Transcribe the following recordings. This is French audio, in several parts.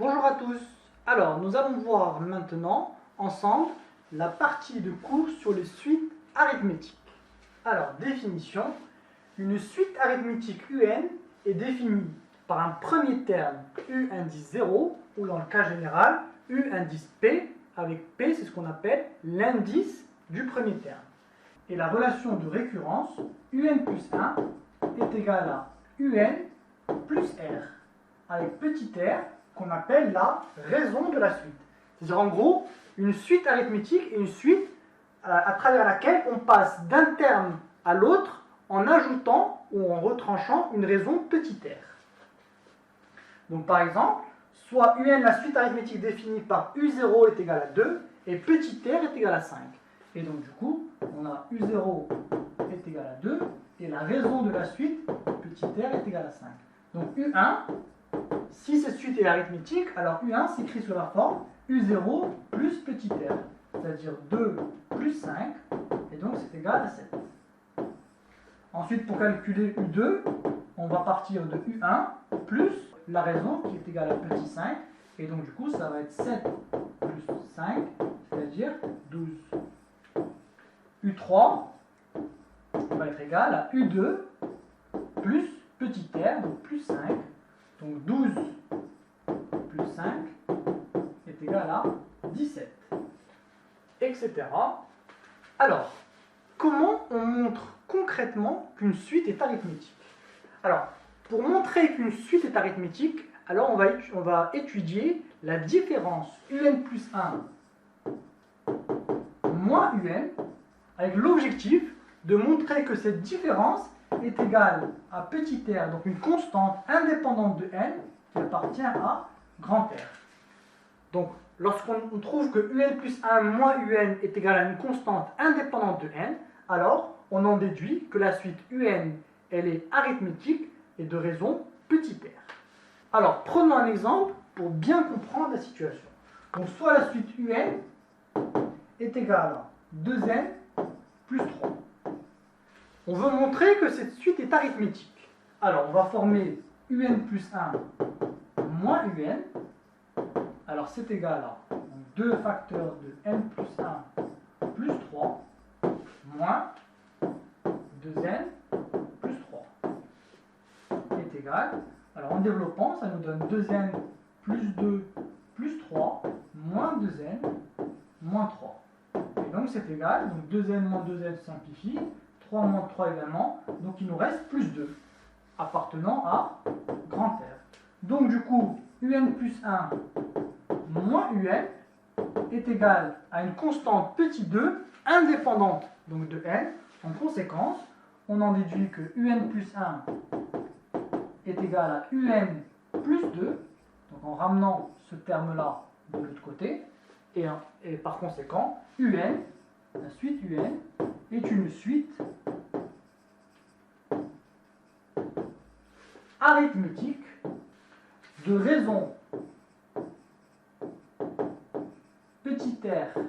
Bonjour à tous. Alors, nous allons voir maintenant, ensemble, la partie de cours sur les suites arithmétiques. Alors, définition. Une suite arithmétique UN est définie par un premier terme U indice 0, ou dans le cas général, U indice P, avec P, c'est ce qu'on appelle l'indice du premier terme. Et la relation de récurrence, UN plus 1 est égale à UN plus R, avec petit r, qu'on appelle la raison de la suite. C'est-à-dire en gros, une suite arithmétique est une suite à travers laquelle on passe d'un terme à l'autre en ajoutant ou en retranchant une raison petit r. Donc par exemple, soit UN, la suite arithmétique définie par U0 est égale à 2 et petit r est égal à 5. Et donc du coup, on a U0 est égal à 2 et la raison de la suite, petit r est égal à 5. Donc U1, si cette suite est arithmétique, alors U1 s'écrit sous la forme U0 plus petit r, c'est-à-dire 2 plus 5, et donc c'est égal à 7. Ensuite, pour calculer U2, on va partir de U1 plus la raison qui est égale à petit 5, et donc du coup ça va être 7 plus 5, c'est-à-dire 12. U3 va être égal à U2 plus petit r, donc plus 5, donc 12 plus 5 est égal à 17, etc. Alors, comment on montre concrètement qu'une suite est arithmétique? Alors, pour montrer qu'une suite est arithmétique, alors on va étudier la différence UN plus 1 moins UN, avec l'objectif de montrer que cette différence est égale à petit r, donc une constante indépendante de n qui appartient à grand R. Donc, lorsqu'on trouve que UN plus 1 moins UN est égal à une constante indépendante de n, alors on en déduit que la suite UN, elle est arithmétique et de raison petit r. Alors, prenons un exemple pour bien comprendre la situation. Donc, soit la suite UN est égale à 2n plus 3. On veut montrer que cette suite est arithmétique. Alors, on va former UN plus 1 moins UN. Alors, c'est égal à 2 facteurs de n plus 1 plus 3 moins 2n plus 3 est égal. Alors, en développant, ça nous donne 2n plus 2 plus 3 moins 2n moins 3. Et donc, c'est égal. Donc, 2n moins 2n simplifie. 3 moins 3 également, donc il nous reste plus 2, appartenant à grand R. Donc du coup, UN plus 1 moins UN est égal à une constante petit 2 indépendante donc de n. En conséquence, on en déduit que UN plus 1 est égal à UN plus 2, donc en ramenant ce terme-là de l'autre côté, et par conséquent, UN, la suite UN, est une suite arithmétique de raison petit r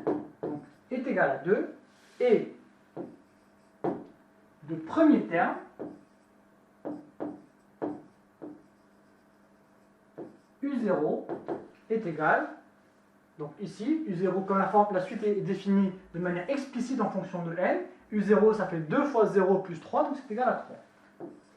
donc, est égal à 2 et de premier terme U0 est égal, donc ici U0 comme la suite est définie de manière explicite en fonction de n, U0 ça fait 2 fois 0 plus 3, donc c'est égal à 3.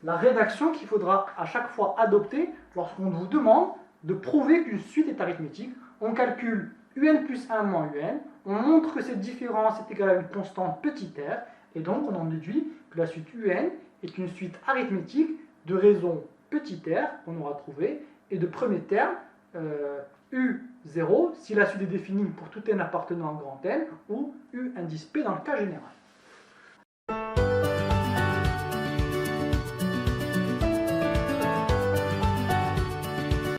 La rédaction qu'il faudra à chaque fois adopter lorsqu'on vous demande de prouver qu'une suite est arithmétique. On calcule UN plus 1 moins UN, on montre que cette différence est égale à une constante petit r, et donc on en déduit que la suite UN est une suite arithmétique de raison petit r qu'on aura trouvé, et de premier terme U0 si la suite est définie pour tout n appartenant à grand N, ou U indice P dans le cas général.